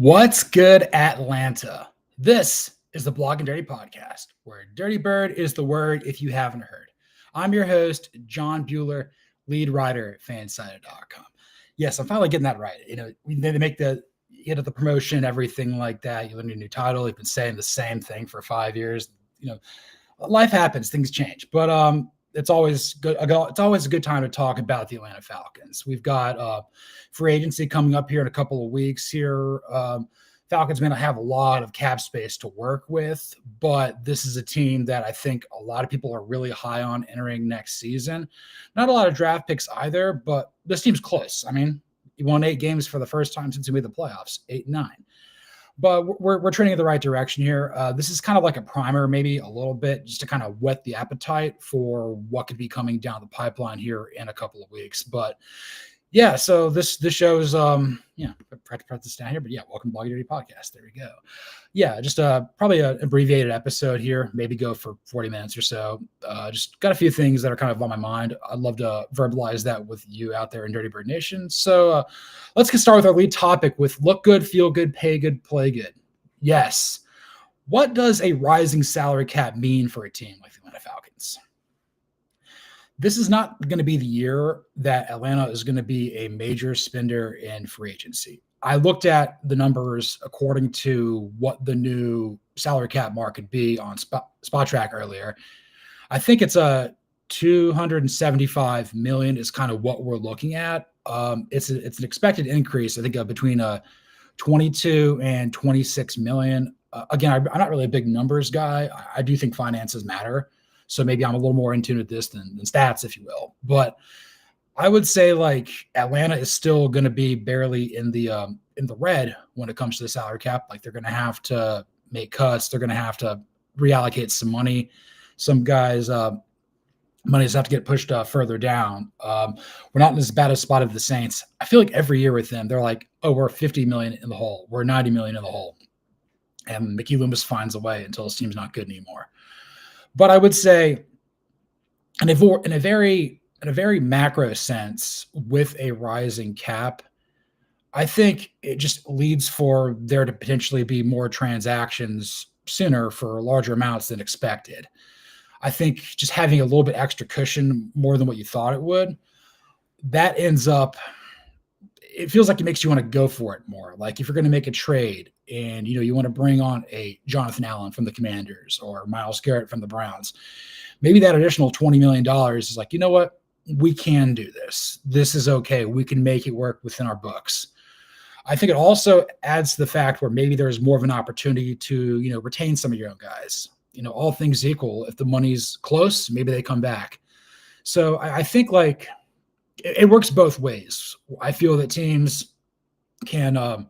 What's good, Atlanta? This is the Blog and Dirty Podcast, where Dirty Bird is the word if you haven't heard. I'm your host, John Buhler, lead writer at fansided.com. Yes, I'm finally getting that right. They make the promotion, everything like that. You learn a new title. You've been saying the same thing for 5 years. Life happens, things change, but it's always good. It's always a good time to talk about the Atlanta Falcons. We've got free agency coming up here in a couple of weeks here. Falcons may not have a lot of cap space to work with, but this is a team that I think a lot of people are really high on entering next season. Not a lot of draft picks either, but this team's close. I mean, you won 8 games for the first time since we made the playoffs, 8-9. But we're trending in the right direction here. This is kind of like a primer, maybe a little bit, just to kind of whet the appetite for what could be coming down the pipeline here in a couple of weeks. But yeah, so this shows, I forgot to put this down here, but yeah, welcome to Blog Dirty Podcast. There we go. Yeah, just probably an abbreviated episode here, maybe go for 40 minutes or so. Just got a few things that are kind of on my mind. I'd love to verbalize that with you out there in Dirty Bird Nation. So let's get started with our lead topic with look good, feel good, pay good, play good. Yes. What does a rising salary cap mean for a team like the Atlanta Falcons? This is not going to be the year that Atlanta is going to be a major spender in free agency. I looked at the numbers according to what the new salary cap mark could be on Spot Track earlier. I think it's a $275 million is kind of what we're looking at. It's an expected increase, I think, of between 22 and 26 million. Again, I'm not really a big numbers guy. I do think finances matter. So maybe I'm a little more in tune with this than stats, if you will. But I would say like Atlanta is still going to be barely in the red when it comes to the salary cap. Like they're going to have to make cuts. They're going to have to reallocate some money. Some guys' money has have to get pushed further down. We're not in as bad a spot as the Saints. I feel like every year with them, they're like, oh, we're 50 million in the hole. We're 90 million in the hole. And Mickey Loomis finds a way until his team's not good anymore. But I would say in a very macro sense, with a rising cap, I think it just leads for there to potentially be more transactions sooner for larger amounts than expected. I think just having a little bit extra cushion more than what you thought it would, that ends up, it feels like it makes you want to go for it more. Like if you're going to make a trade and, you want to bring on a Jonathan Allen from the Commanders or Myles Garrett from the Browns, maybe that additional $20 million is like, you know what? We can do this. This is okay. We can make it work within our books. I think it also adds to the fact where maybe there's more of an opportunity to, retain some of your own guys. All things equal, if the money's close, maybe they come back. So I think like it works both ways. I feel that teams can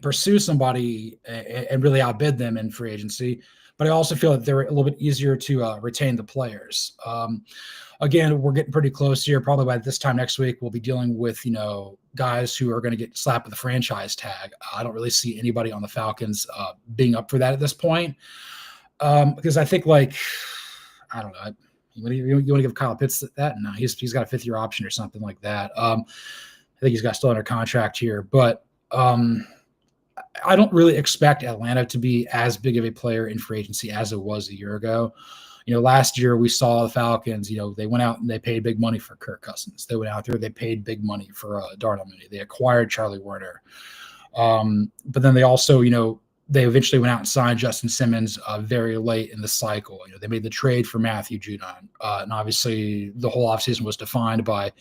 pursue somebody and really outbid them in free agency, but I also feel that they're a little bit easier to retain the players. Again, we're getting pretty close here. Probably by this time next week, we'll be dealing with, guys who are going to get slapped with the franchise tag. I don't really see anybody on the Falcons being up for that at this point. Because I think like, I don't know, you want to give Kyle Pitts that? No, he's got a 5th-year option or something like that. I think he's got still under contract here, but I don't really expect Atlanta to be as big of a player in free agency as it was a year ago. Last year we saw the Falcons, they went out and they paid big money for Kirk Cousins. They went out there, they paid big money for Darnell Mooney. They acquired Charlie Werner. But then they also, they eventually went out and signed Justin Simmons very late in the cycle. They made the trade for Matthew Judon. And obviously the whole offseason was defined by,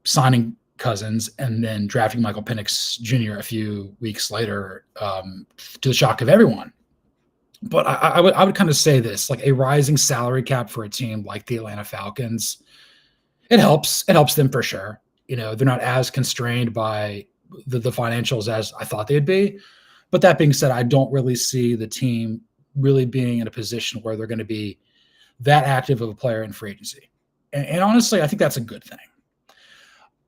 signing Cousins and then drafting Michael Penix Jr. a few weeks later to the shock of everyone. But I would kind of say this, like a rising salary cap for a team like the Atlanta Falcons, it helps. It helps them for sure. They're not as constrained by the financials as I thought they'd be. But that being said, I don't really see the team really being in a position where they're going to be that active of a player in free agency. And honestly, I think that's a good thing.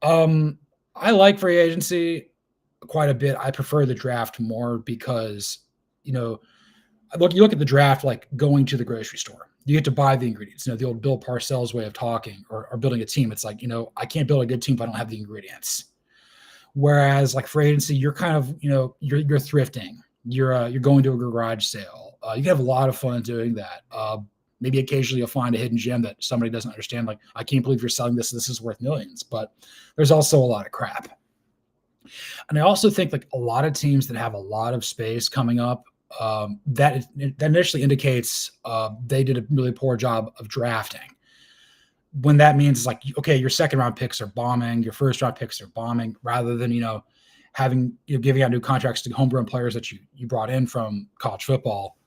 I like free agency quite a bit. I prefer the draft more because, you look at the draft like going to the grocery store. You get to buy the ingredients. The old Bill Parcells way of talking or building a team. It's like, I can't build a good team if I don't have the ingredients. Whereas like for agency, you're kind of, you're thrifting. You're going to a garage sale. You can have a lot of fun doing that. Maybe occasionally you'll find a hidden gem that somebody doesn't understand. Like, I can't believe you're selling this. This is worth millions. But there's also a lot of crap. And I also think like a lot of teams that have a lot of space coming up, that initially indicates they did a really poor job of drafting. When that means it's like, okay, your second round picks are bombing, your first round picks are bombing, rather than, giving out new contracts to homegrown players that you brought in from college football,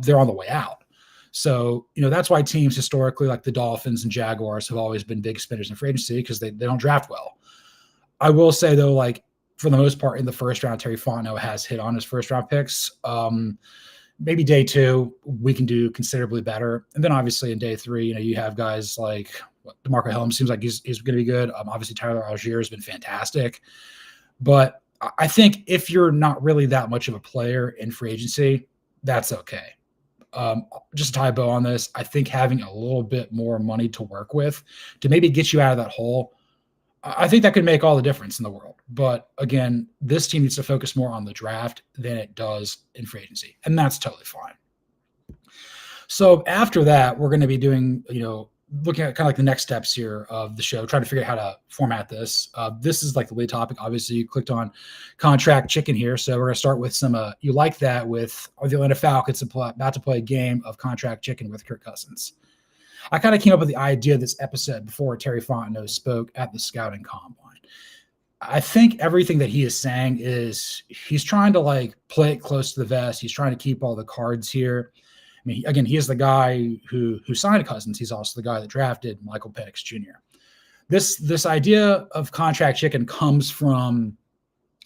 they're on the way out. So, that's why teams historically like the Dolphins and Jaguars have always been big spenders in free agency, because they don't draft well. I will say though, like for the most part in the first round, Terry Fontenot has hit on his first round picks. Maybe day two, we can do considerably better. And then obviously in day three, you have guys like DeMarco Helms seems like he's going to be good. Obviously Tyler Algier has been fantastic. But I think if you're not really that much of a player in free agency, that's okay. Just to tie a bow on this, I think having a little bit more money to work with to maybe get you out of that hole, I think that could make all the difference in the world. But again, this team needs to focus more on the draft than it does in free agency, and that's totally fine. So after that, we're going to be doing, looking at kind of like the next steps here of the show, trying to figure out how to format this. This is like the lead topic. Obviously, you clicked on Contract Chicken here. So we're going to start with some, you like that with the Atlanta Falcons about to play a game of Contract Chicken with Kirk Cousins. I kind of came up with the idea of this episode before Terry Fontenot spoke at the scouting combine. I think everything that he is saying is he's trying to like play it close to the vest. He's trying to keep all the cards here. I mean, again, he is the guy who signed Cousins. He's also the guy that drafted Michael Penix Jr. This idea of Contract Chicken comes from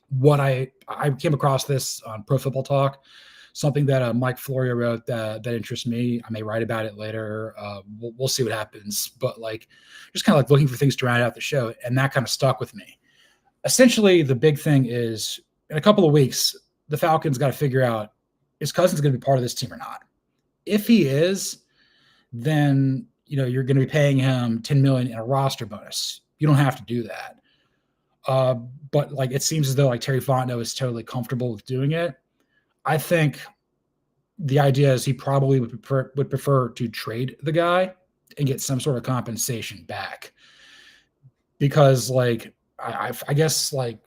what I came across this on Pro Football Talk, something that Mike Florio wrote that interests me. I may write about it later. We'll see what happens. But like, just kind of like looking for things to round out the show, and that kind of stuck with me. Essentially, the big thing is in a couple of weeks, the Falcons got to figure out, is Cousins going to be part of this team or not? If he is, then you're going to be paying him $10 million in a roster bonus. You don't have to do that. But like, it seems as though like Terry Fontenot is totally comfortable with doing it. I think the idea is he probably would prefer to trade the guy and get some sort of compensation back, because like I guess like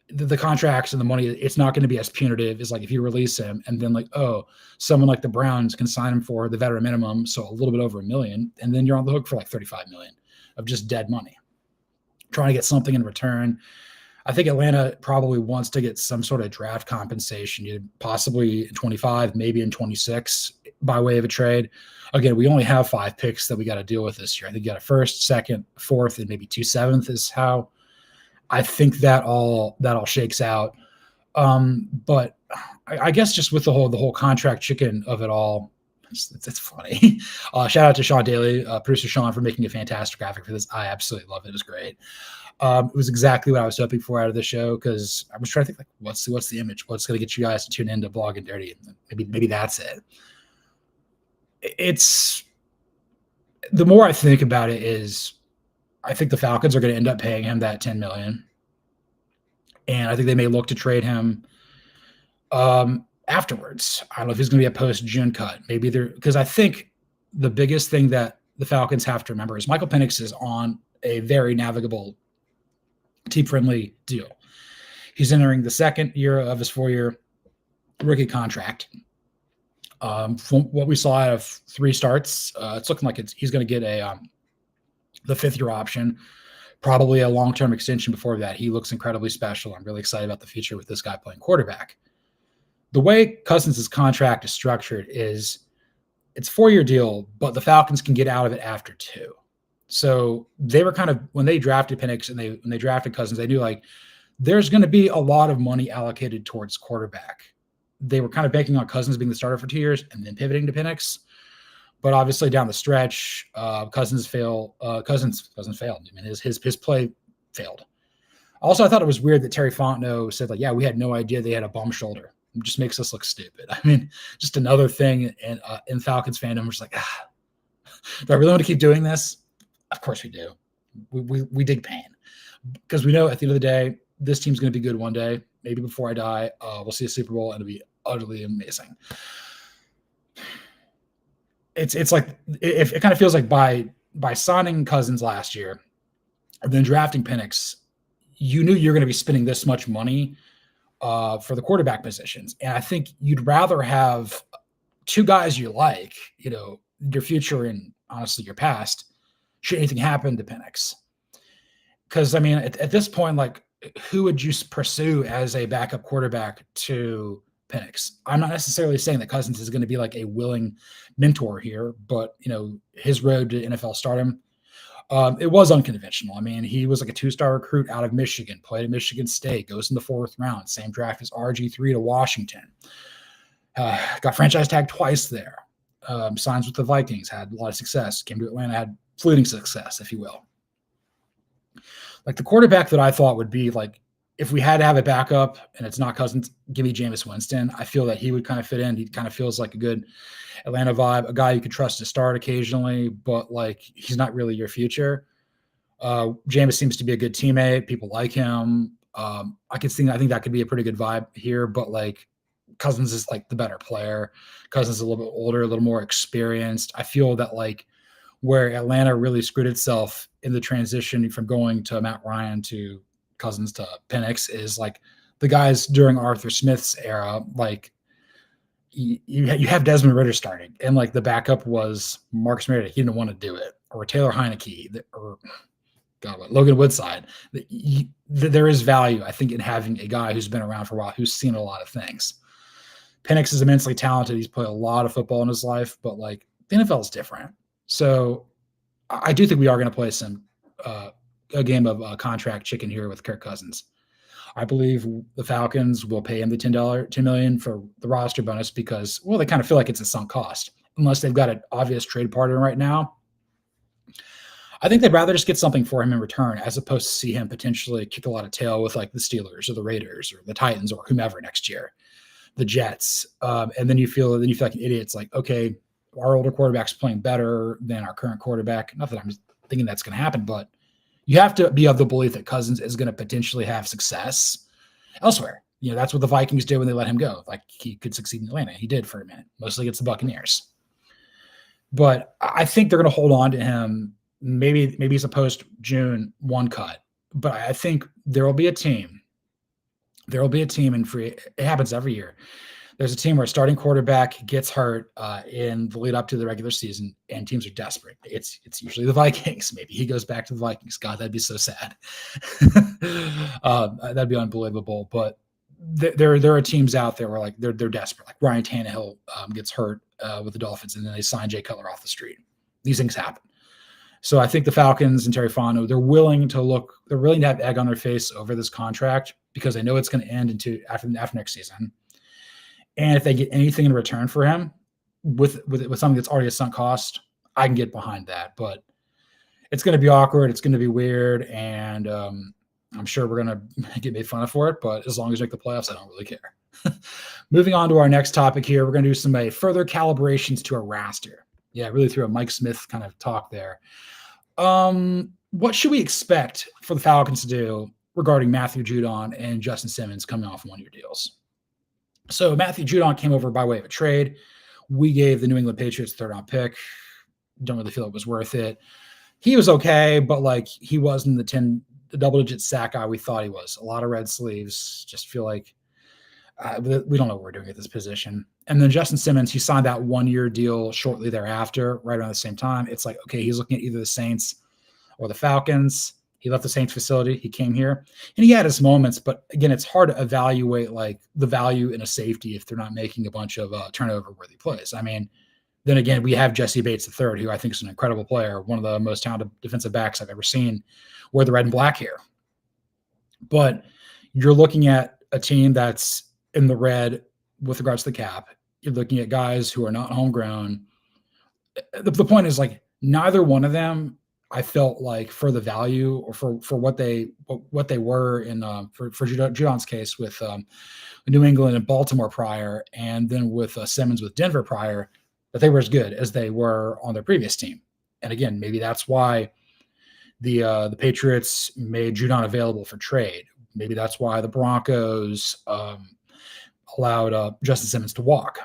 the contracts and the money, it's not going to be as punitive as like if you release him and then like, oh, someone like the Browns can sign him for the veteran minimum, so a little bit over $1 million, and then you're on the hook for like $35 million of just dead money, trying to get something in return. I think Atlanta probably wants to get some sort of draft compensation, possibly in 25, maybe in 26 by way of a trade. Again, we only have 5 picks that we got to deal with this year. I think you got a first, second, fourth, and maybe 2 seventh is how I think that all shakes out. But I guess just with the whole Contract Chicken of it all, it's funny. Shout out to Sean Daly, producer Sean, for making a fantastic graphic for this. I absolutely love it. It was great. It was exactly what I was hoping for out of the show, because I was trying to think like, what's the image? What's going to get you guys to tune into Blog and Dirty? Maybe that's it. It's the more I think about it is, I think the Falcons are going to end up paying him that $10 million, and I think they may look to trade him afterwards. I don't know if he's going to be a post-June cut. Maybe because I think the biggest thing that the Falcons have to remember is Michael Penix is on a very navigable, team-friendly deal. He's entering the second year of his 4-year rookie contract. From what we saw out of 3 starts, it's looking like he's going to get the 5th-year option, probably a long-term extension before that. He looks incredibly special. I'm really excited about the future with this guy playing quarterback. The way Cousins' contract is structured is it's a 4-year deal, but the Falcons can get out of it after 2. So they were kind of, when they drafted Penix and when they drafted Cousins, they knew like there's going to be a lot of money allocated towards quarterback. They were kind of banking on Cousins being the starter for 2 years and then pivoting to Penix. But obviously down the stretch, Cousins failed. Cousins failed. I mean, his play failed. Also, I thought it was weird that Terry Fontenot said like, yeah, we had no idea they had a bum shoulder. It just makes us look stupid. I mean, just another thing in Falcons fandom, we're just like, do I really want to keep doing this? Of course we do. We dig pain, because we know at the end of the day, this team's going to be good one day. Maybe before I die, we'll see a Super Bowl and it'll be utterly amazing. It's like it kind of feels like by signing Cousins last year and then drafting Penix, you knew you were going to be spending this much money for the quarterback positions. And I think you'd rather have two guys you like, your future and honestly your past, should anything happen to Penix. Because, I mean, at this point, like, who would you pursue as a backup quarterback to Penix? I'm not necessarily saying that Cousins is going to be like a willing mentor here, but, his road to NFL stardom, it was unconventional. I mean, he was like a 2-star recruit out of Michigan, played at Michigan State, goes in the 4th round, same draft as RG3 to Washington. Got franchise tagged twice there. Signs with the Vikings, had a lot of success. Came to Atlanta, had fleeting success, if you will. Like the quarterback that I thought would be like, if we had to have a backup and it's not Cousins, give me Jameis Winston. I feel that he would kind of fit in. He kind of feels like a good Atlanta vibe, a guy you could trust to start occasionally, but like he's not really your future. Jameis seems to be a good teammate. People like him. I think that could be a pretty good vibe here, but like Cousins is like the better player. Cousins is a little bit older, a little more experienced. I feel that like where Atlanta really screwed itself in the transition from going to Matt Ryan to Cousins to Penix is like the guys during Arthur Smith's era, like you have Desmond Ridder starting and like the backup was Marcus Mariota. He didn't want to do it, or Taylor Heineke, or Logan Woodside. There is value, I think, in having a guy who's been around for a while, who's seen a lot of things. Penix is immensely talented. He's played a lot of football in his life, but like the NFL is different. So I do think we are going to play a game of contract chicken here with Kirk Cousins. I believe the Falcons will pay him the $10 million for the roster bonus because, well, they kind of feel like it's a sunk cost unless they've got an obvious trade partner right now. I think they'd rather just get something for him in return as opposed to see him potentially kick a lot of tail with like the Steelers or the Raiders or the Titans or whomever next year, the Jets. And then you feel like an idiot. It's like, okay, our older quarterback's playing better than our current quarterback. Not that I'm thinking that's going to happen, but you have to be of the belief that Cousins is going to potentially have success elsewhere. That's what the Vikings did when they let him go. Like he could succeed in Atlanta. He did for a minute, mostly against the Buccaneers. But I think they're going to hold on to him. Maybe it's a post-June 1 cut. But I think there will be a team. There will be a team in free. It happens every year. There's a team where a starting quarterback gets hurt in the lead up to the regular season, and teams are desperate. It's usually the Vikings. Maybe he goes back to the Vikings. God, that'd be so sad. That'd be unbelievable. But there are teams out there where like they're desperate. Like Ryan Tannehill gets hurt with the Dolphins, and then they sign Jay Cutler off the street. These things happen. So I think the Falcons and Terry Fontenot, they're willing to have egg on their face over this contract because they know it's going to end after next season. And if they get anything in return for him with something that's already a sunk cost, I can get behind that. But it's going to be awkward. It's going to be weird. And I'm sure we're going to get made fun of for it. But as long as we make the playoffs, I don't really care. Moving on to our next topic here, we're going to do some further calibrations to our roster. Yeah, really threw a Mike Smith kind of talk there. What should we expect for the Falcons to do regarding Matthew Judon and Justin Simmons coming off 1-year deals? So Matthew Judon came over by way of a trade. We gave the New England Patriots 3rd-round pick. Don't really feel it was worth it. He was okay, but like he wasn't the double-digit sack guy we thought he was. A lot of red sleeves. Just feel like we don't know what we're doing at this position. And then Justin Simmons, he signed that 1-year deal shortly thereafter, right around the same time. It's like, okay, he's looking at either the Saints or the Falcons. He left the Saints facility. He came here and he had his moments, but again, it's hard to evaluate like the value in a safety if they're not making a bunch of turnover worthy plays. I mean, then again, we have Jesse Bates III, who I think is an incredible player, one of the most talented defensive backs I've ever seen, wear the red and black here. But you're looking at a team that's in the red with regards to the cap. You're looking at guys who are not homegrown. The point is like neither one of them I felt like for the value or for what they were in for Judon's case with New England and Baltimore prior, and then with Simmons with Denver prior, that they were as good as they were on their previous team. And again, maybe that's why the Patriots made Judon available for trade. Maybe that's why the Broncos allowed Justin Simmons to walk.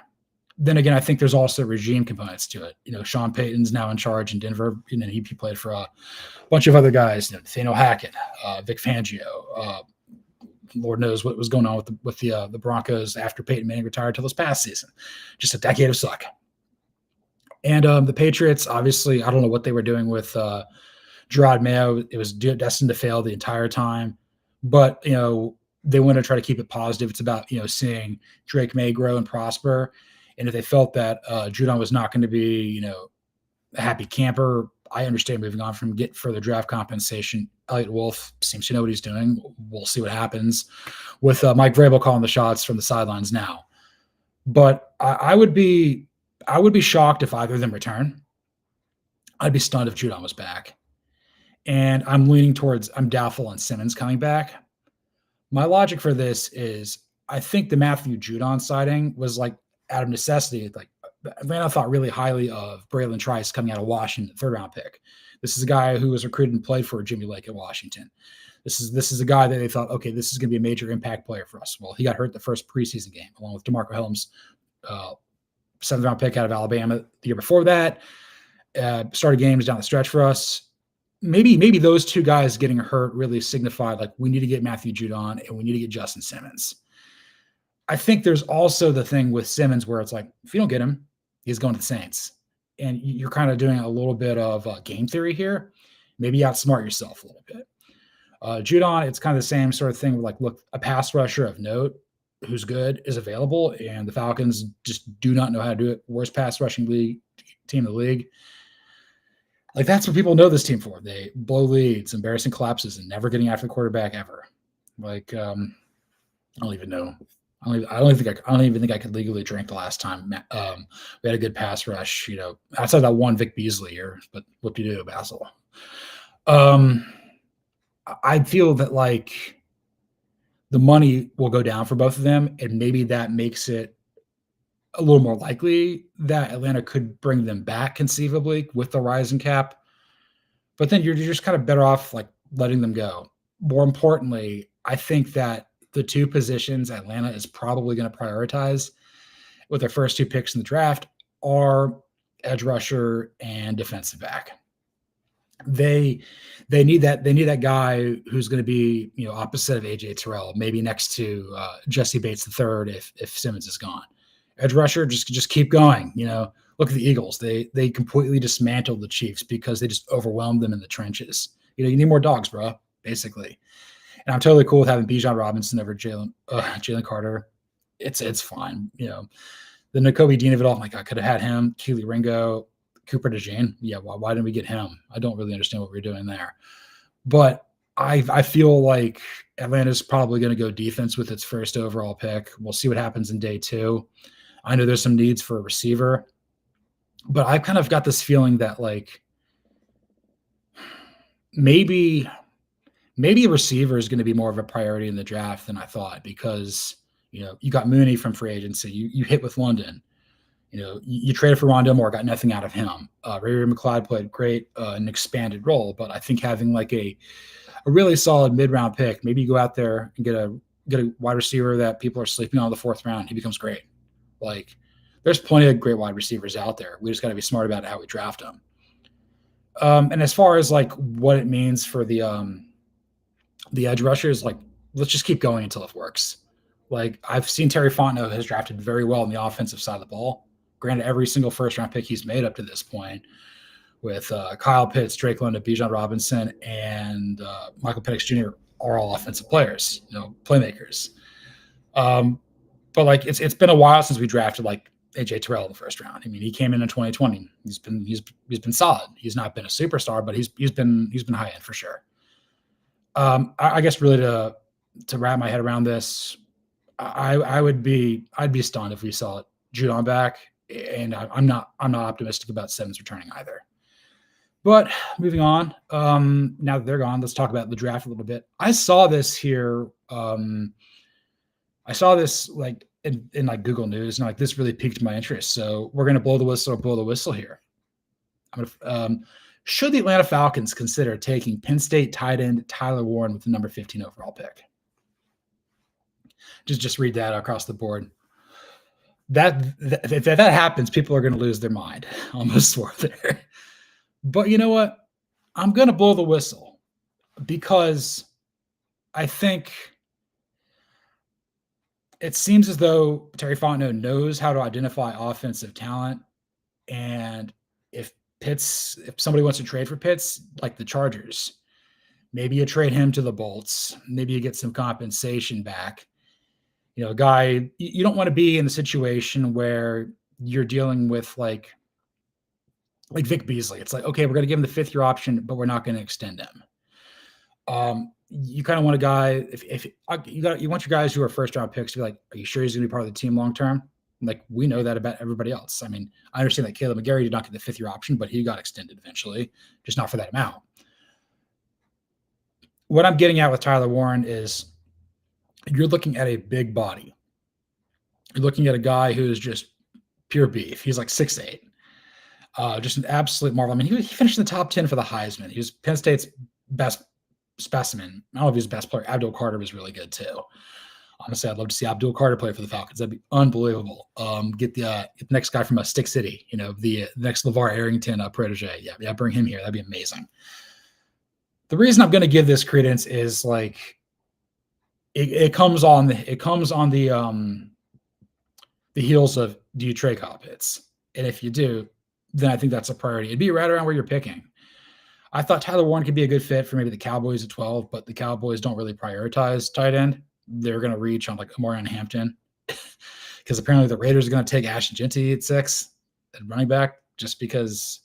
Then again, I think there's also regime components to it. Sean Payton's now in charge in Denver. He played for a bunch of other guys, Nathaniel Hackett, Vic Fangio. Lord knows what was going on with the Broncos after Peyton Manning retired till this past season. Just a decade of suck. And the Patriots, obviously, I don't know what they were doing with Gerard Mayo. It was destined to fail the entire time. But, they want to try to keep it positive. It's about, seeing Drake May grow and prosper. And if they felt that Judon was not going to be, a happy camper, I understand moving on from get further draft compensation. Elliott Wolf seems to know what he's doing. We'll see what happens with Mike Vrabel calling the shots from the sidelines now. But I would be shocked if either of them return. I'd be stunned if Judon was back. And I'm doubtful on Simmons coming back. My logic for this is I think the Matthew Judon sighting was like out of necessity. Like Atlanta thought really highly of Braylon Trice coming out of Washington, third-round pick. This is a guy who was recruited and played for Jimmy Lake at Washington. This is a guy that they thought, okay, this is going to be a major impact player for us. Well, he got hurt the first preseason game, along with DeMarco Helms, seventh-round pick out of Alabama the year before that. Started games down the stretch for us. Maybe those two guys getting hurt really signified like we need to get Matthew Judon and we need to get Justin Simmons. I think there's also the thing with Simmons where it's like, if you don't get him, he's going to the Saints. And you're kind of doing a little bit of game theory here. Maybe you outsmart yourself a little bit. Judon, it's kind of the same sort of thing. Like, look, a pass rusher of note who's good is available, and the Falcons just do not know how to do it. Worst pass rushing team in the league. Like, that's what people know this team for. They blow leads, embarrassing collapses, and never getting after the quarterback ever. Like, I don't even know. I don't even think I could legally drink the last time we had a good pass rush. Outside that one Vic Beasley year, but what do you do, Basil? I feel that like the money will go down for both of them, and maybe that makes it a little more likely that Atlanta could bring them back conceivably with the rising cap. But then you're just kind of better off like letting them go. More importantly, I think that the two positions Atlanta is probably going to prioritize with their first two picks in the draft are edge rusher and defensive back. They need that guy who's going to be opposite of AJ Terrell, maybe next to Jesse Bates III if Simmons is gone. Edge rusher, just keep going. Look at the Eagles. They completely dismantled the Chiefs because they just overwhelmed them in the trenches. You need more dogs, bro, basically. And I'm totally cool with having Bijan Robinson over Jalen Carter. It's fine. The Nakobe Dean of it all, like I could have had him, Keely Ringo, Cooper DeJean. Yeah, why didn't we get him? I don't really understand what we're doing there. But I feel like Atlanta's probably going to go defense with its first overall pick. We'll see what happens in day 2. I know there's some needs for a receiver, but I've kind of got this feeling that like maybe a receiver is going to be more of a priority in the draft than I thought because, you got Mooney from free agency. You hit with London. You traded for Rondale Moore, got nothing out of him. Ray McLeod played great, an expanded role, but I think having like a really solid mid-round pick, maybe you go out there and get a wide receiver that people are sleeping on in the 4th round. He becomes great. Like, there's plenty of great wide receivers out there. We just got to be smart about how we draft them. And as far as like what it means for the edge rushers, like let's just keep going until it works. Like I've seen Terry Fontenot has drafted very well on the offensive side of the ball. Granted, every single first-round pick he's made up to this point with Kyle Pitts, Drake London, Bijan Robinson, and Michael Penix Jr. are all offensive players, playmakers. But like it's been a while since we drafted like AJ Terrell in the first round. I mean, he came in 2020. He's been solid. He's not been a superstar, but he's been high end for sure. I guess really to wrap my head around this, I'd be stunned if we saw Judon back, and I'm not optimistic about Simmons returning either. But moving on, now that they're gone, let's talk about the draft a little bit. I saw this here. I saw this like in like Google News, and like this really piqued my interest. So we're gonna blow the whistle here. Should the Atlanta Falcons consider taking Penn State tight end Tyler Warren with the number 15 overall pick? Just read that across the board. If that happens, people are going to lose their mind. Almost swore there. But you know what? I'm going to blow the whistle because I think it seems as though Terry Fontenot knows how to identify offensive talent. And if somebody wants to trade for Pitts, like the Chargers, maybe you trade him to the Bolts. Maybe you get some compensation back. You know, a guy, you don't want to be in the situation where you're dealing with like Vic Beasley. It's like, okay, we're going to give him the 5th-year option, but we're not going to extend him. You kind of want a guy, if you want your guys who are first-round picks to be like, are you sure he's going to be part of the team long-term? Like, we know that about everybody else. I mean, I understand that Caleb McGarry did not get the 5th-year option, but he got extended eventually, just not for that amount. What I'm getting at with Tyler Warren is you're looking at a big body. You're looking at a guy who is just pure beef. He's like 6'8". Just an absolute marvel. I mean, he finished in the top 10 for the Heisman. He was Penn State's best specimen. I don't know if he was best player. Abdul Carter was really good too. Honestly, I'd love to see Abdul Carter play for the Falcons. That'd be unbelievable. Get the next guy from Stick City, you know, the next LeVar Arrington protege. Yeah, bring him here. That'd be amazing. The reason I'm going to give this credence is like it comes on the heels of, do you trade Kyle Pitts? And if you do, then I think that's a priority. It'd be right around where you're picking. I thought Tyler Warren could be a good fit for maybe the Cowboys at 12, but the Cowboys don't really prioritize tight end. They're going to reach on like Omarion Hampton because apparently the Raiders are going to take Ashton Jeanty at 6 at running back just because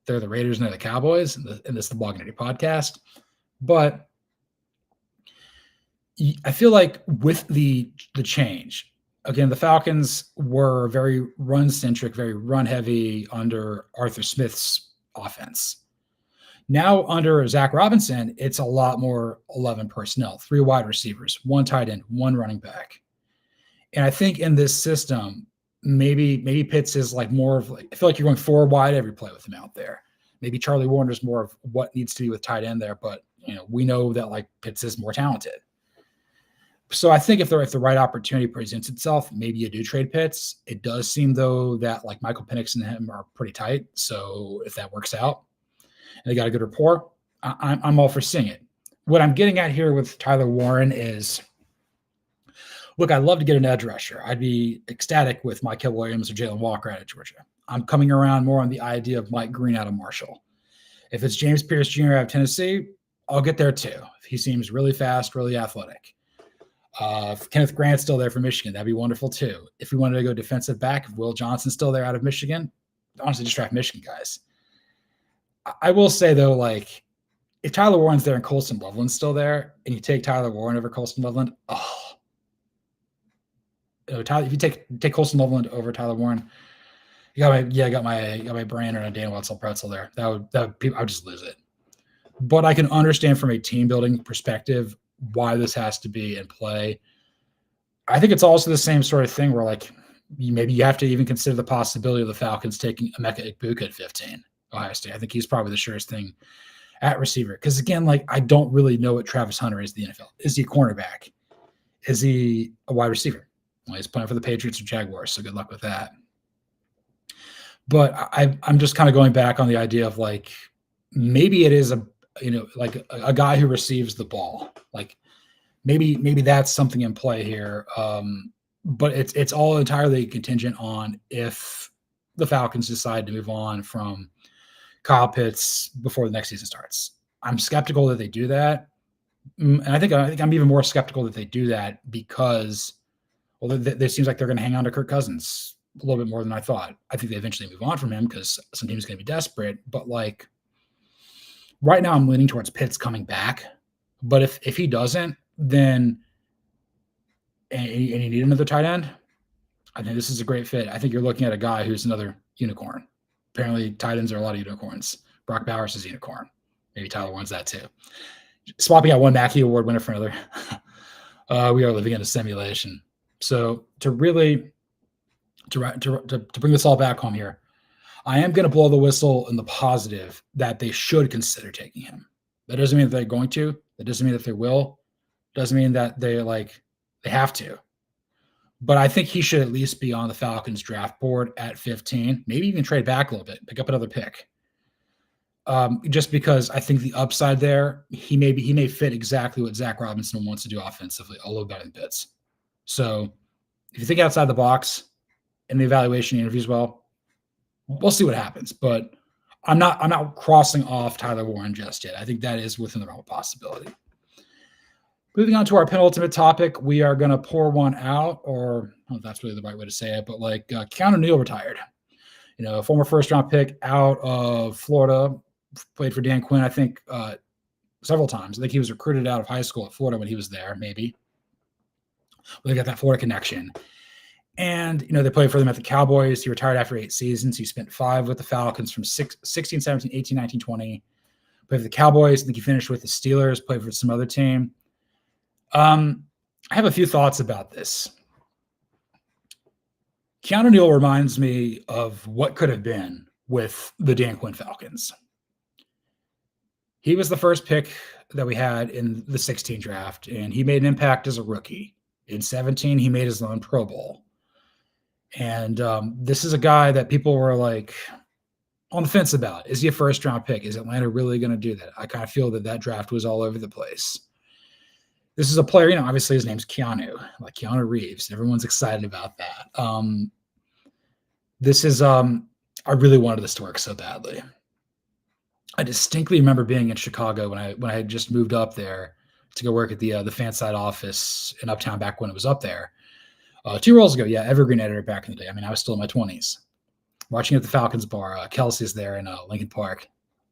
they're the Raiders and they're the Cowboys, and this is the Blogging Dirty podcast. But I feel like with the change, again, the Falcons were very run-centric, very run-heavy under Arthur Smith's offense. Now under Zach Robinson, it's a lot more 11 personnel, 3 wide receivers, 1 tight end, 1 running back. And I think in this system, maybe Pitts is like more of like, I feel like you're going 4 wide every play with him out there. Maybe Charlie Warner is more of what needs to be with tight end there, but you know, we know that like Pitts is more talented. So I think if the right opportunity presents itself, maybe you do trade Pitts. It does seem though that like Michael Penix and him are pretty tight. So if that works out and they got a good rapport, I'm all for seeing it. What I'm getting at here with Tyler Warren is, look, I'd love to get an edge rusher. I'd be ecstatic with Mykal Williams or Jalen Walker out of Georgia. I'm coming around more on the idea of Mike Green out of Marshall. If it's James Pierce Jr. out of Tennessee, I'll get there too. He seems really fast, really athletic. If Kenneth Grant's still there for Michigan, that'd be wonderful too. If we wanted to go defensive back, if Will Johnson's still there out of Michigan, honestly, just draft Michigan guys. I will say though, like if Tyler Warren's there and Colston Loveland's still there, and you take Tyler Warren over Colston Loveland, if you take Colston Loveland over Tyler Warren, I got my brain on a Dan Wetzel pretzel there. I would just lose it. But I can understand from a team building perspective why this has to be in play. I think it's also the same sort of thing where like maybe you have to even consider the possibility of the Falcons taking Emeka Egbuka at 15, Ohio State. I think he's probably the surest thing at receiver. Because again, like I don't really know what Travis Hunter is in the NFL. Is he a cornerback? Is he a wide receiver? Well, he's playing for the Patriots or Jaguars, so good luck with that. But I'm just kind of going back on the idea of like maybe it is like a guy who receives the ball. Like maybe that's something in play here. But it's all entirely contingent on if the Falcons decide to move on from Kyle Pitts before the next season starts. I'm skeptical that they do that. And I think I'm even more skeptical that they do that because, well, it seems like they're going to hang on to Kirk Cousins a little bit more than I thought. I think they eventually move on from him because some team's going to be desperate. But like right now, I'm leaning towards Pitts coming back. But if he doesn't, then and you need another tight end, I think this is a great fit. I think you're looking at a guy who's another unicorn. Apparently, tight ends are a lot of unicorns. Brock Bowers is a unicorn. Maybe Tyler Warren's that too. Swapping out one Mackey Award winner for another. We are living in a simulation. So to really to bring this all back home here, I am going to blow the whistle in the positive that they should consider taking him. That doesn't mean that they're going to. That doesn't mean that they will. Doesn't mean that they like They have to. But I think he should at least be on the Falcons draft board at 15, maybe even trade back a little bit, pick up another pick. Just because I think the upside there, he may fit exactly what Zach Robinson wants to do offensively, a little better than Pitts. So if you think outside the box and the evaluation interviews well, we'll see what happens. But I'm not crossing off Tyler Warren just yet. I think that is within the realm of possibility. Moving on to our penultimate topic, we are going to pour one out, or I don't know if that's really the right way to say it, but like Keanu Neal retired. A former first-round pick out of Florida, played for Dan Quinn, I think, several times. I think he was recruited out of high school at Florida when he was there, maybe. They got that Florida connection. And, they played for them at the Cowboys. He retired after 8 seasons. He spent 5 with the Falcons from 16, 17, 18, 19, 20. Played for the Cowboys. I think he finished with the Steelers, played for some other team. I have a few thoughts about this. Keanu Neal reminds me of what could have been with the Dan Quinn Falcons. He was the first pick that we had in the 16 draft, and he made an impact as a rookie. In 17, he made his own Pro Bowl. And this is a guy that people were like on the fence about. Is he a first-round pick? Is Atlanta really going to do that? I kind of feel that draft was all over the place. This is a player, obviously his name's Keanu, like Keanu Reeves. Everyone's excited about that. This is, I really wanted this to work so badly. I distinctly remember being in Chicago when I had just moved up there to go work at the fan side office in Uptown back when it was up there. 2 roles ago, Evergreen editor back in the day. I was still in my 20s. Watching at the Falcons bar. Kelsey's there in Lincoln Park.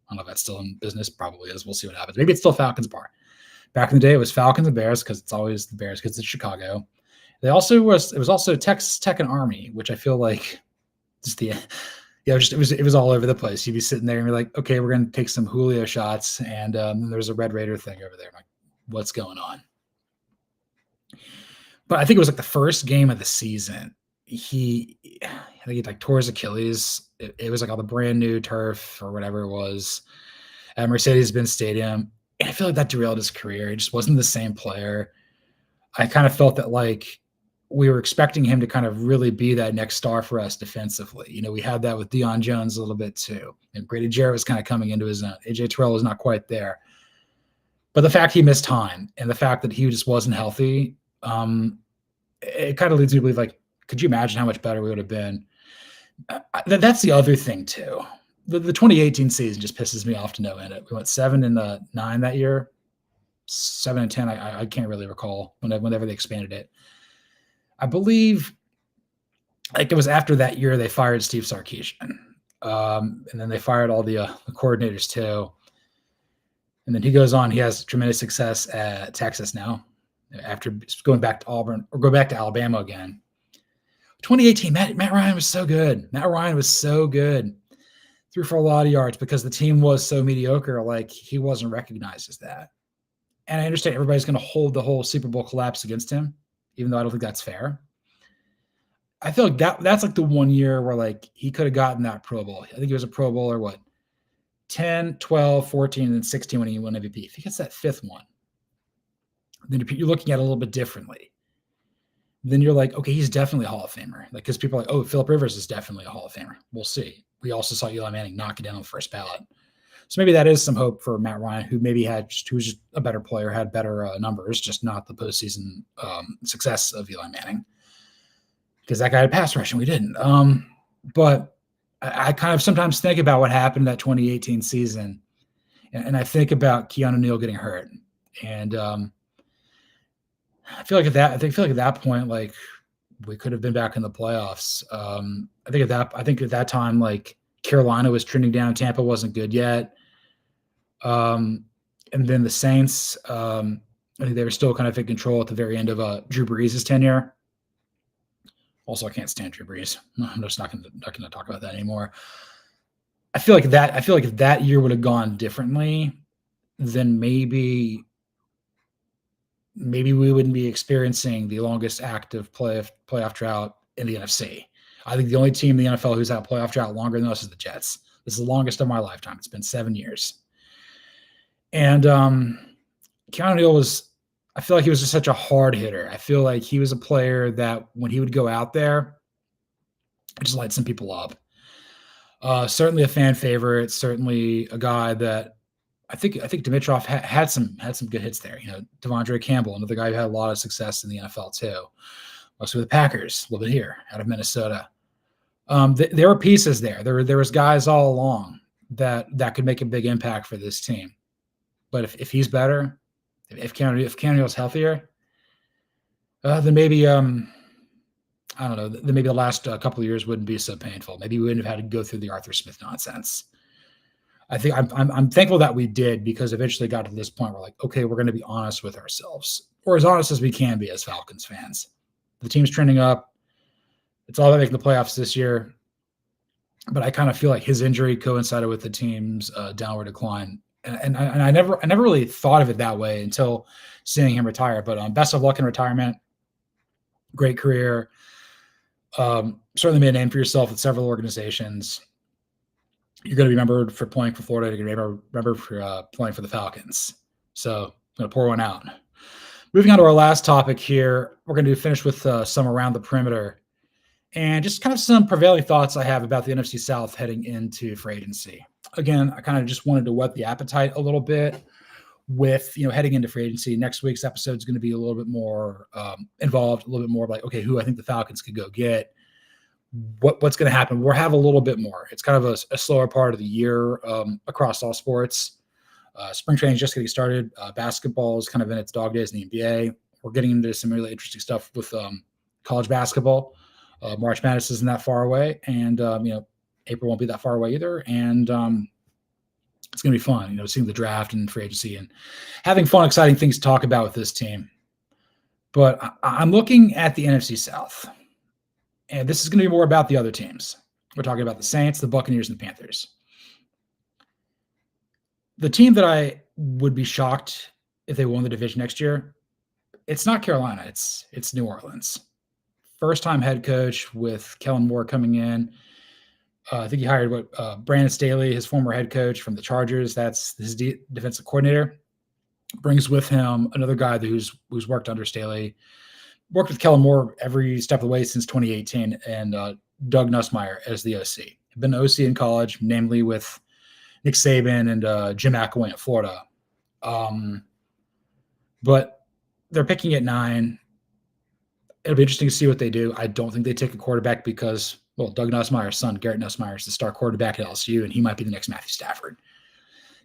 I don't know if that's still in business. Probably is. We'll see what happens. Maybe it's still Falcons bar. Back in the day, it was Falcons and Bears because it's always the Bears because it's Chicago. It was also Texas Tech and Army, which I feel like just it was all over the place. You'd be sitting there and be like, okay, we're going to take some Julio shots, and then there's a Red Raider thing over there. I'm like, what's going on? But I think it was like the first game of the season. I think he tore his Achilles. It was like on the brand new turf or whatever it was at Mercedes-Benz Stadium. And I feel like that derailed his career. He just wasn't the same player. I kind of felt that like we were expecting him to kind of really be that next star for us defensively. We had that with Deion Jones a little bit too. And Grady Jarrett was kind of coming into his own. AJ Terrell was not quite there. But the fact he missed time and the fact that he just wasn't healthy, it kind of leads me to believe, like, could you imagine how much better we would have been? That's the other thing too. The 2018 season just pisses me off to no end. We went 7-9 that year, 7-10. I can't really recall whenever they expanded it. I believe like it was after that year they fired Steve Sarkisian, and then they fired all the coordinators too. And then he goes on. He has tremendous success at Texas now, after going back to Auburn or go back to Alabama again. 2018, Matt Ryan was so good. Matt Ryan was so good. Threw for a lot of yards because the team was so mediocre. Like he wasn't recognized as that. And I understand everybody's going to hold the whole Super Bowl collapse against him, even though I don't think that's fair. I feel like that's like the one year where like he could have gotten that Pro Bowl. I think he was a Pro Bowler, 10, 12, 14, and 16 when he won MVP. If he gets that 5th one, then you're looking at it a little bit differently. Then you're like, okay, he's definitely a Hall of Famer. Like, because people are like, oh, Phillip Rivers is definitely a Hall of Famer. We'll see. We also saw Eli Manning knock it down on the first ballot. So maybe that is some hope for Matt Ryan, who was just a better player, had better numbers, just not the postseason success of Eli Manning. Because that guy had pass rush and we didn't. But I kind of sometimes think about what happened in that 2018 season. And I think about Keanu Neal getting hurt. And I feel like at that point, like we could have been back in the playoffs. I think at that time, like Carolina was trending down. Tampa wasn't good yet. And then the Saints, I think they were still kind of in control at the very end of Drew Brees' tenure. Also, I can't stand Drew Brees. I'm just not going to talk about that anymore. I feel like if that year would have gone differently, then maybe we wouldn't be experiencing the longest active playoff drought in the NFC. I think the only team in the NFL who's had a playoff drought longer than us is the Jets. This is the longest of my lifetime. It's been 7 years. And Keanu Neal was, I feel like he was just such a hard hitter. I feel like he was a player that when he would go out there, it just light some people up. Certainly a fan favorite. Certainly a guy that I think Dimitrov had some good hits there. Devondre Campbell, another guy who had a lot of success in the NFL too. Also with the Packers, a little bit here out of Minnesota. There were pieces there. There was guys all along that could make a big impact for this team. But if he's better, if Keanu Neal's healthier, then maybe I don't know. Then maybe the last couple of years wouldn't be so painful. Maybe we wouldn't have had to go through the Arthur Smith nonsense. I think I'm thankful that we did, because eventually got to this point where okay, we're going to be honest with ourselves, or as honest as we can be as Falcons fans. The team's trending up. It's all about making the playoffs this year. But I kind of feel like his injury coincided with the team's downward decline. And I never really thought of it that way until seeing him retire. But best of luck in retirement. Great career. Certainly made a name for yourself at several organizations. You're going to be remembered for playing for Florida. You're going to be remembered for playing for the Falcons. So I'm going to pour one out. Moving on to our last topic here, we're going to finish with some around the perimeter and just kind of some prevailing thoughts I have about the NFC South heading into free agency. Again, I kind of just wanted to whet the appetite a little bit with, heading into free agency. Next week's episode is going to be a little bit more involved, a little bit more like, okay, who I think the Falcons could go get. What's going to happen? We'll have a little bit more. It's kind of a slower part of the year across all sports. Spring training is just getting started. Basketball is kind of in its dog days in the NBA. We're getting into some really interesting stuff with college basketball. March Madness isn't that far away, and April won't be that far away either. And it's going to be fun, seeing the draft and free agency and having fun, exciting things to talk about with this team. But I'm looking at the NFC South, and this is going to be more about the other teams. We're talking about the Saints, the Buccaneers, and the Panthers. The team that I would be shocked if they won the division next year, it's not Carolina. It's New Orleans. First-time head coach with Kellen Moore coming in. I think he hired Brandon Staley, his former head coach from the Chargers. That's his defensive coordinator. Brings with him another guy who's worked under Staley, worked with Kellen Moore every step of the way since 2018, and Doug Nussmeier as the OC. Been OC in college, namely with Nick Saban and Jim McElwain at Florida. But they're picking at 9. It'll be interesting to see what they do. I don't think they take a quarterback because, Doug Nussmeier's son, Garrett Nussmeier, is the star quarterback at LSU, and he might be the next Matthew Stafford.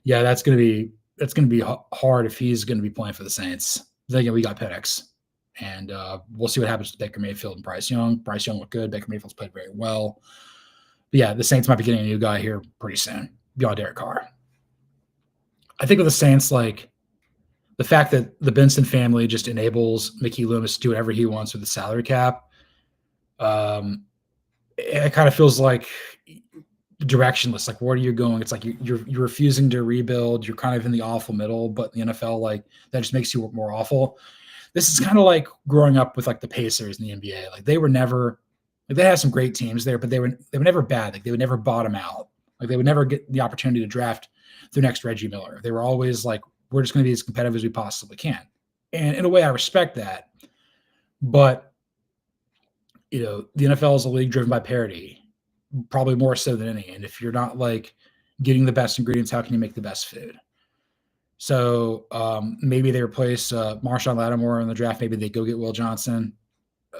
Yeah, that's going to be hard if he's going to be playing for the Saints. Then again, we got Penix, and we'll see what happens to Baker Mayfield and Bryce Young. Bryce Young looked good. Baker Mayfield's played very well. But yeah, the Saints might be getting a new guy here pretty soon, beyond Derek Carr. I think with the Saints, the fact that the Benson family just enables Mickey Loomis to do whatever he wants with the salary cap, it kind of feels like directionless. Like, where are you going? It's like you're refusing to rebuild. You're kind of in the awful middle, but the NFL, that just makes you more awful. This is kind of like growing up with the Pacers in the NBA. They were never, they had some great teams there, but they were never bad. They would never bottom out. They would never get the opportunity to draft their next Reggie Miller. They were always we're just going to be as competitive as we possibly can. And in a way, I respect that. But, the NFL is a league driven by parity, probably more so than any. And if you're not getting the best ingredients, how can you make the best food? So maybe they replace Marshawn Lattimore in the draft. Maybe they go get Will Johnson.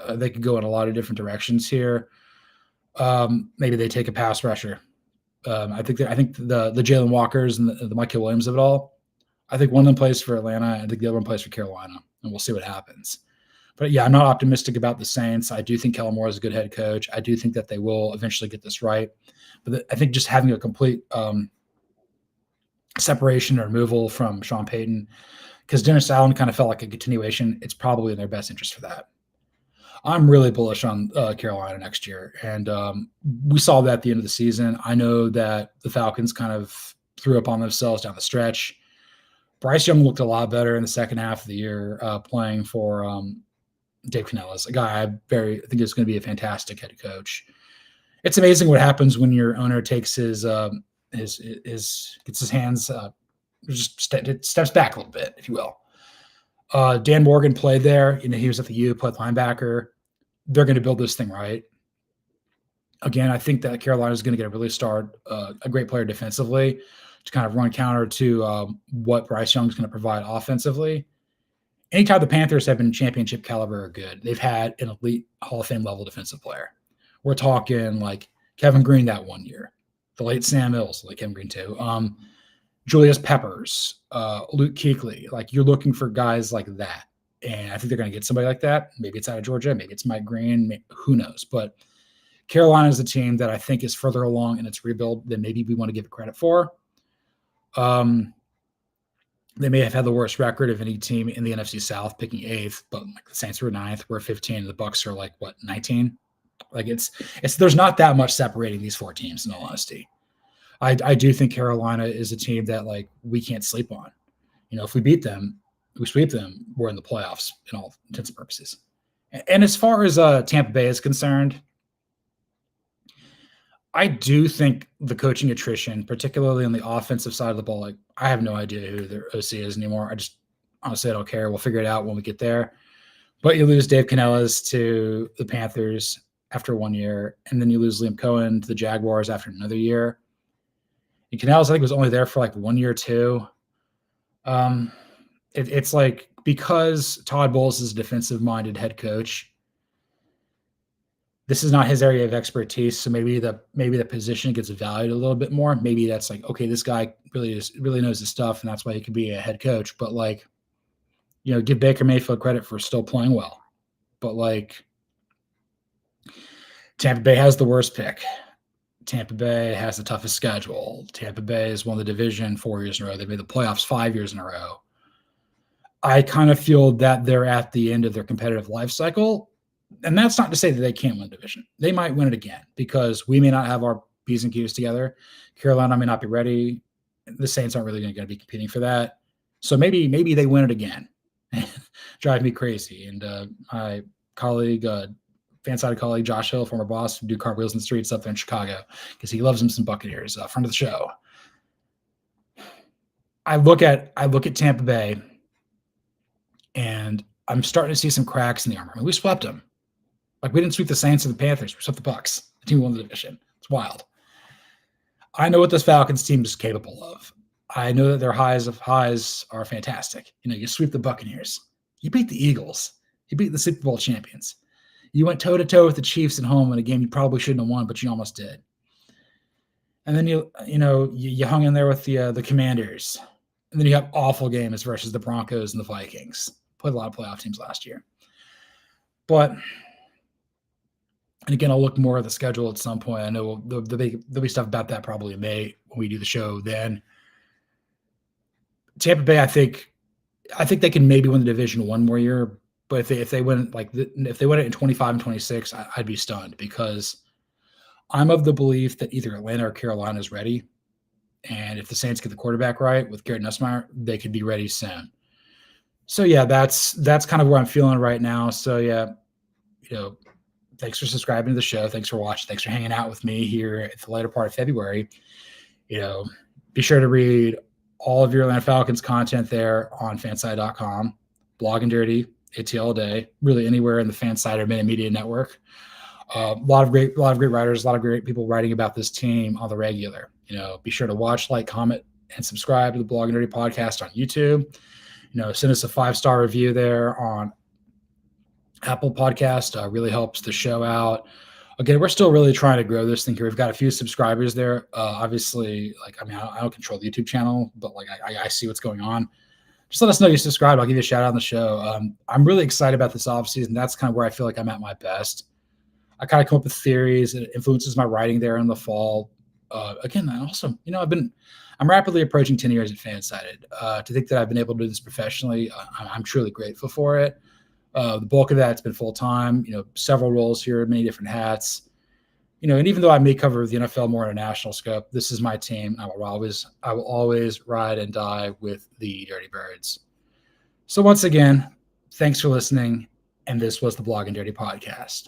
They could go in a lot of different directions here. Maybe they take a pass rusher. I think the Jalen Walkers and the Michael Williams of it all, I think one of them plays for Atlanta. I think the other one plays for Carolina, and we'll see what happens. But yeah, I'm not optimistic about the Saints. I do think Kellen Moore is a good head coach. I do think that they will eventually get this right. But I think just having a complete separation or removal from Sean Payton, because Dennis Allen kind of felt like a continuation, it's probably in their best interest for that. I'm really bullish on Carolina next year. And we saw that at the end of the season. I know that the Falcons kind of threw up on themselves down the stretch. Bryce Young looked a lot better in the second half of the year playing for Dave Canellis, a guy I think is going to be a fantastic head coach. It's amazing what happens when your owner takes gets his hands, steps back a little bit, if you will. Dan Morgan played there. He was at the U, played linebacker. They're going to build this thing right. Again, I think that Carolina is going to get a great player defensively to kind of run counter to what Bryce Young is going to provide offensively. Anytime the Panthers have been championship caliber or good, they've had an elite Hall of Fame level defensive player. We're talking like Kevin Green that one year, the late Sam Mills, like Kevin Green too, Julius Peppers, Luke Kuechly. Like you're looking for guys like that. And I think they're going to get somebody like that. Maybe it's out of Georgia. Maybe it's Mike Green. Who knows? But Carolina is a team that I think is further along in its rebuild than maybe we want to give it credit for. They may have had the worst record of any team in the NFC South, picking 8th, but like the Saints were 9th, we're 15, and the Bucs are like 19. Like it's there's not that much separating these 4 teams, in all honesty. I do think Carolina is a team that like we can't sleep on. If we beat them, we sweep them, we're in the playoffs in all intents and purposes. And as far as Tampa Bay is concerned, I do think the coaching attrition, particularly on the offensive side of the ball, like I have no idea who their OC is anymore. I just honestly I don't care. We'll figure it out when we get there. But you lose Dave Canellis to the Panthers after 1 year, and then you lose Liam Cohen to the Jaguars after another year. And Canellis, I think, was only there for like 1 year too. It's like because Todd Bowles is a defensive-minded head coach, this is not his area of expertise, so maybe the position gets valued a little bit more. Maybe that's like, okay, this guy really knows his stuff, and that's why he could be a head coach. But like, give Baker Mayfield credit for still playing well. But like, Tampa Bay has the worst pick. Tampa Bay has the toughest schedule. Tampa Bay has won the division 4 years in a row. They made the playoffs 5 years in a row. I kind of feel that they're at the end of their competitive life cycle. And that's not to say that they can't win the division. They might win it again because we may not have our P's and Q's together. Carolina may not be ready. The Saints aren't really going to be competing for that. So maybe they win it again. Drive me crazy. And my colleague, fan-sided colleague, Josh Hill, former boss, who do cartwheels in the streets up there in Chicago because he loves him some Buccaneers. Friend of the show. I look at Tampa Bay, and I'm starting to see some cracks in the armor. I mean, we swept them. Like, we didn't sweep the Saints or the Panthers. We swept the Bucs. The team won the division. It's wild. I know what this Falcons team is capable of. I know that their highs are fantastic. You sweep the Buccaneers. You beat the Eagles. You beat the Super Bowl champions. You went toe-to-toe with the Chiefs at home in a game you probably shouldn't have won, but you almost did. And then you hung in there with the Commanders. And then you have awful games versus the Broncos and the Vikings. Played a lot of playoff teams last year. And again, I'll look more at the schedule at some point. I know there'll be stuff about that probably in May when we do the show then. Tampa Bay, I think they can maybe win the division one more year, but if they win if they win it in 25 and 26, I'd be stunned because I'm of the belief that either Atlanta or Carolina is ready, and if the Saints get the quarterback right with Garrett Nussmeier, they could be ready soon. So yeah, that's kind of where I'm feeling right now. So yeah, thanks for subscribing to the show. Thanks for watching. Thanks for hanging out with me here at the later part of February. Be sure to read all of your Atlanta Falcons content there on fanside.com, Blog and Dirty, ATL Day, really anywhere in the Fanside or Minute Media Network. A lot of great writers, a lot of great people writing about this team on the regular. Be sure to watch, like, comment, and subscribe to the Blog and Dirty podcast on YouTube. Send us a 5-star review there on Apple Podcast. Really helps the show out. Again, we're still really trying to grow this thing here. We've got a few subscribers there. Obviously, I don't control the YouTube channel, but I see what's going on. Just let us know you subscribe. I'll give you a shout out on the show. I'm really excited about this offseason. That's kind of where I feel like I'm at my best. I kind of come up with theories. It influences my writing there in the fall. Again, also, I'm rapidly approaching 10 years at Fansided. To think that I've been able to do this professionally, I'm truly grateful for it. The bulk of that's been full-time, several roles here, many different hats. And even though I may cover the NFL more in a national scope, this is my team. I will always ride and die with the Dirty Birds. So once again, thanks for listening. And this was the Blog and Dirty Podcast.